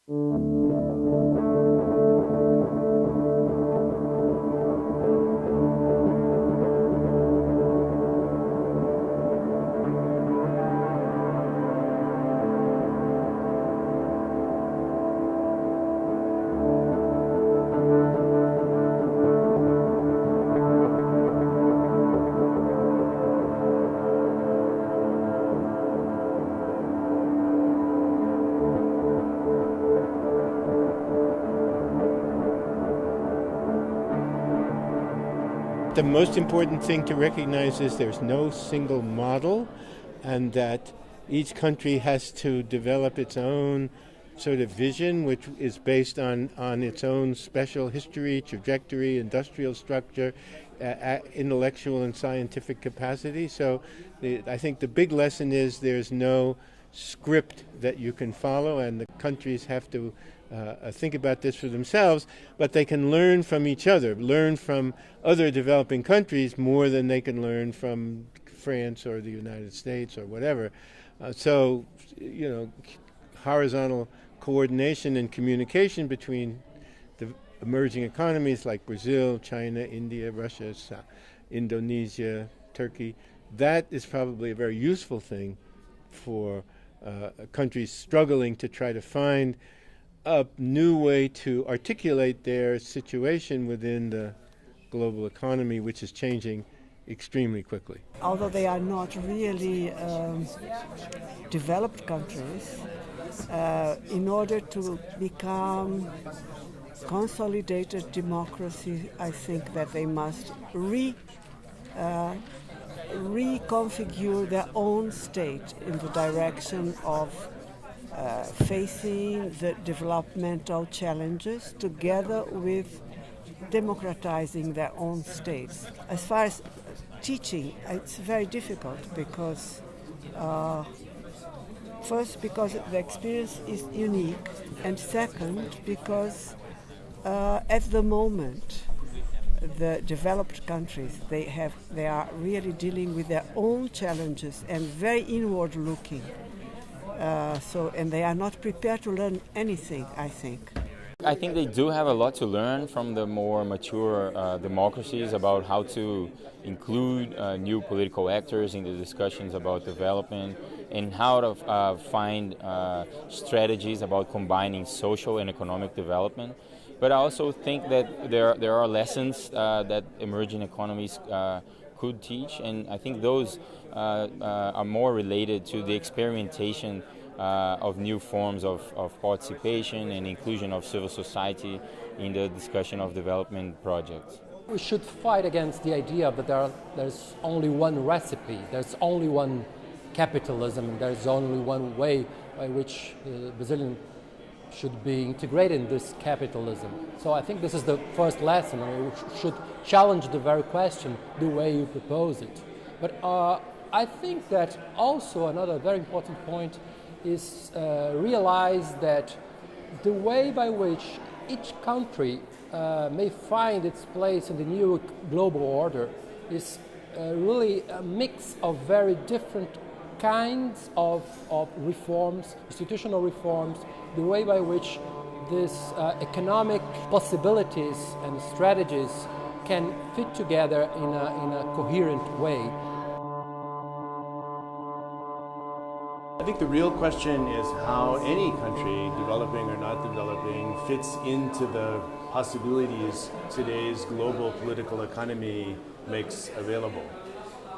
The most important thing to recognize is there's no single model, and that each country has to develop its own sort of vision, which is based on its own special history, trajectory, industrial structure, intellectual and scientific capacity. So I think the big lesson is there's no script that you can follow, and the countries have to think about this for themselves, but they can learn from each other, learn from other developing countries more than they can learn from France or the United States or whatever. So, horizontal coordination and communication between the emerging economies like Brazil, China, India, Russia, Indonesia, Turkey, that is probably a very useful thing for countries struggling to try to find a new way to articulate their situation within the global economy, which is changing extremely quickly. Although they are not really developed countries, in order to become consolidated democracy, I think that they must reconfigure their own state in the direction of facing the developmental challenges together with democratizing their own states. As far as teaching, it's very difficult because first, because the experience is unique, and second, because at the moment the developed countries they are really dealing with their own challenges and very inward looking. And they are not prepared to learn anything, I think. I think they do have a lot to learn from the more mature democracies about how to include new political actors in the discussions about development and how to find strategies about combining social and economic development. But I also think that there are lessons that emerging economies could teach, and I think those are more related to the experimentation of new forms of participation and inclusion of civil society in the discussion of development projects. We should fight against the idea that there's only one recipe, there's only one capitalism, there's only one way by which the Brazilian should be integrated in this capitalism. So I think this is the first lesson. I mean, we should challenge the very question, the way you propose it. But I think that also another very important point is realize that the way by which each country may find its place in the new global order is really a mix of very different kinds of reforms, institutional reforms, the way by which these economic possibilities and strategies can fit together in a coherent way. I think the real question is how any country, developing or not developing, fits into the possibilities today's global political economy makes available.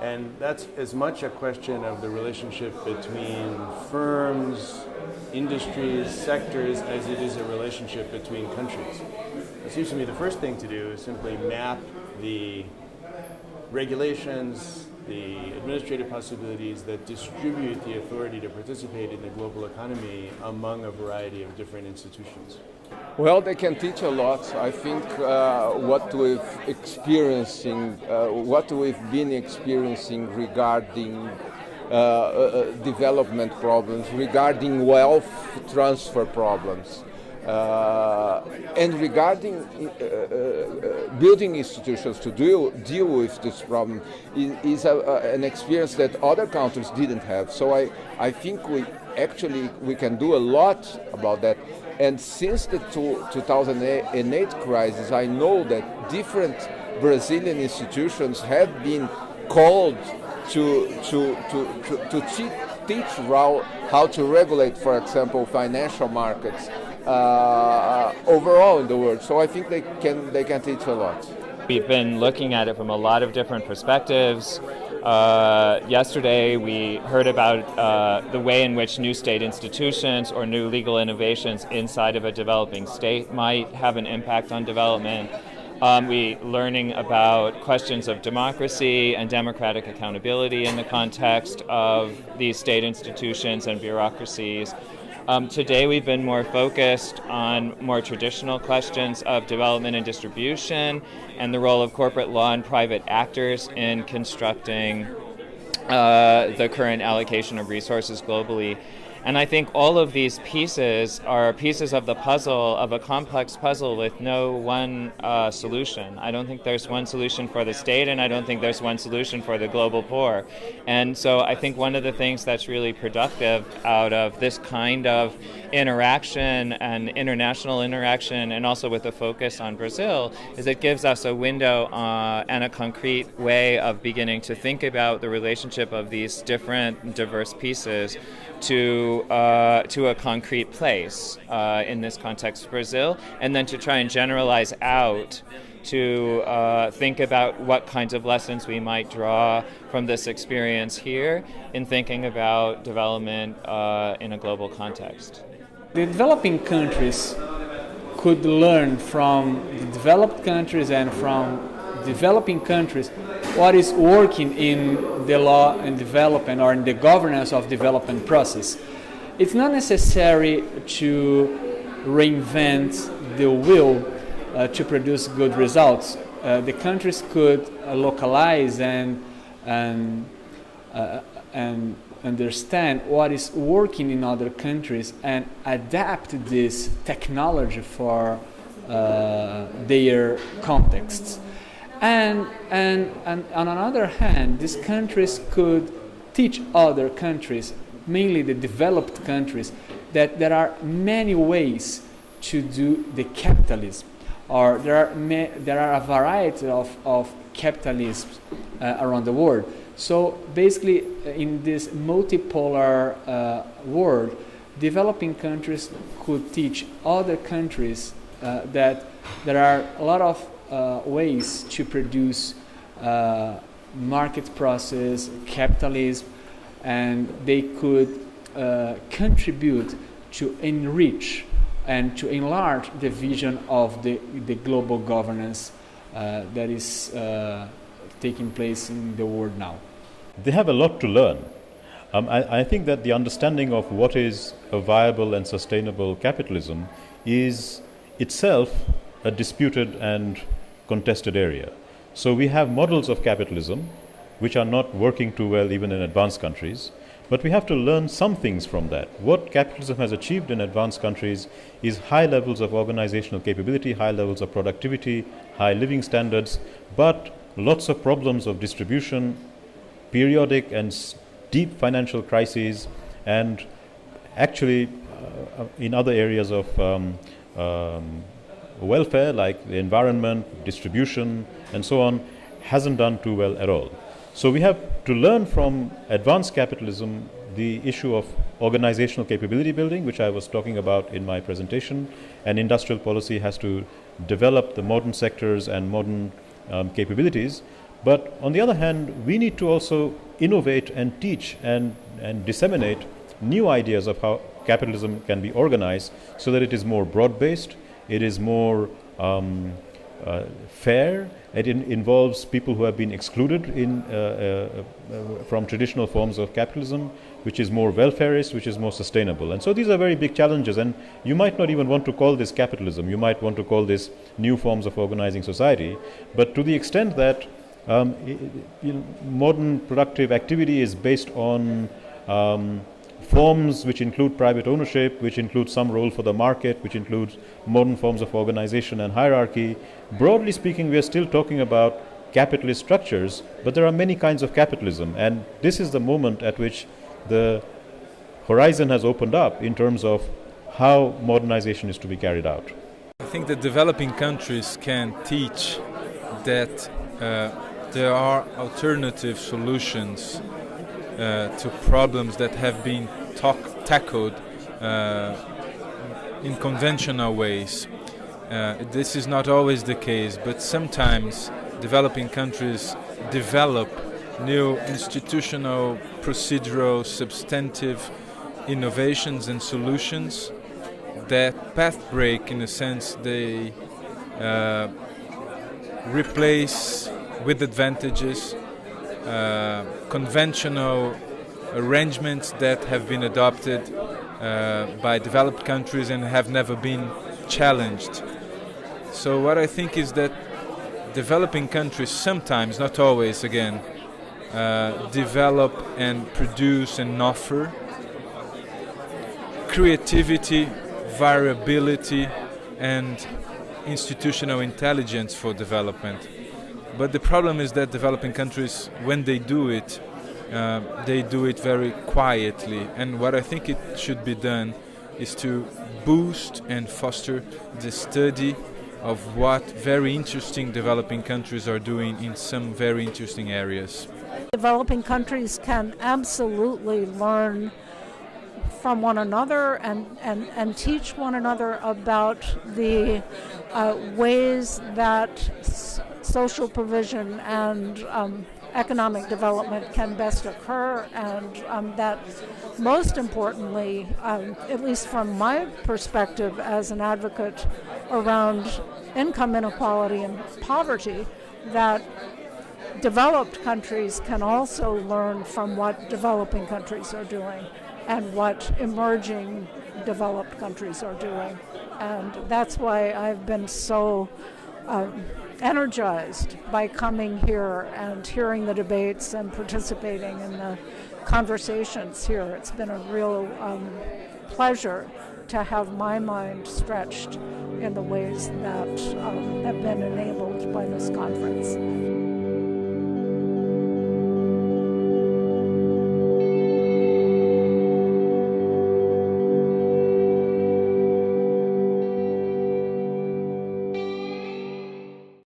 And that's as much a question of the relationship between firms, industries, sectors, as it is a relationship between countries. It seems to me the first thing to do is simply map the regulations, the administrative possibilities that distribute the authority to participate in the global economy among a variety of different institutions. Well, they can teach a lot. I think what we've been experiencing regarding development problems, regarding wealth transfer problems, and regarding building institutions to deal with this problem is an experience that other countries didn't have. So I think actually we can do a lot about that. And since the 2008 crisis, I know that different Brazilian institutions have been called to teach how to regulate, for example, financial markets overall in the world. So I think they can teach a lot. We've been looking at it from a lot of different perspectives. Yesterday we heard about the way in which new state institutions or new legal innovations inside of a developing state might have an impact on development. We learning about questions of democracy and democratic accountability in the context of these state institutions and bureaucracies. Today we've been more focused on more traditional questions of development and distribution and the role of corporate law and private actors in constructing the current allocation of resources globally. And I think all of these pieces are pieces of the puzzle, of a complex puzzle with no one solution. I don't think there's one solution for the state, and I don't think there's one solution for the global poor. And so I think one of the things that's really productive out of this kind of interaction and international interaction, and also with a focus on Brazil, is it gives us a window and a concrete way of beginning to think about the relationship of these different, diverse pieces to a concrete place, in this context Brazil, and then to try and generalize out to think about what kinds of lessons we might draw from this experience here in thinking about development in a global context. The developing countries could learn from the developed countries and from developing countries what is working in the law and development or in the governance of development process. It's not necessary to reinvent the wheel to produce good results. The countries could localize and understand what is working in other countries and adapt this technology for their contexts. And on another hand, these countries could teach other countries, mainly the developed countries, that there are many ways to do the capitalism, or there are a variety of capitalisms around the world. So basically, in this multipolar world, developing countries could teach other countries that there are a lot of ways to produce market process, capitalism, and they could contribute to enrich and to enlarge the vision of the global governance that is taking place in the world now. They have a lot to learn. I think that the understanding of what is a viable and sustainable capitalism is itself a disputed and contested area. So we have models of capitalism which are not working too well even in advanced countries, but we have to learn some things from that. What capitalism has achieved in advanced countries is high levels of organizational capability, high levels of productivity, high living standards, but lots of problems of distribution, periodic and deep financial crises, and actually in other areas of welfare, like the environment, distribution, and so on, hasn't done too well at all. So we have to learn from advanced capitalism the issue of organizational capability building, which I was talking about in my presentation, and industrial policy has to develop the modern sectors and modern capabilities. But on the other hand, we need to also innovate and teach and disseminate new ideas of how capitalism can be organized so that it is more broad-based, it is more fair, it involves people who have been excluded from traditional forms of capitalism, which is more welfarist, which is more sustainable. And so these are very big challenges, and you might not even want to call this capitalism, you might want to call this new forms of organizing society, but to the extent that modern productive activity is based on forms which include private ownership, which include some role for the market, which includes modern forms of organization and hierarchy. Broadly speaking, we are still talking about capitalist structures, but there are many kinds of capitalism, and this is the moment at which the horizon has opened up in terms of how modernization is to be carried out. I think that developing countries can teach that there are alternative solutions to problems that have been tackled in conventional ways. This is not always the case, but sometimes developing countries develop new institutional, procedural, substantive innovations and solutions that path break, in a sense. They replace with advantages conventional arrangements that have been adopted by developed countries and have never been challenged. So what I think is that developing countries sometimes, not always again, develop and produce and offer creativity, variability and institutional intelligence for development. But the problem is that developing countries, when they do it very quietly. And what I think it should be done is to boost and foster the study of what very interesting developing countries are doing in some very interesting areas. Developing countries can absolutely learn from one another and teach one another about the ways that social provision and economic development can best occur, and that most importantly, at least from my perspective as an advocate around income inequality and poverty, that developed countries can also learn from what developing countries are doing and what emerging developed countries are doing. And that's why I've been so energized by coming here and hearing the debates and participating in the conversations here. It's been a real pleasure to have my mind stretched in the ways that have been enabled by this conference.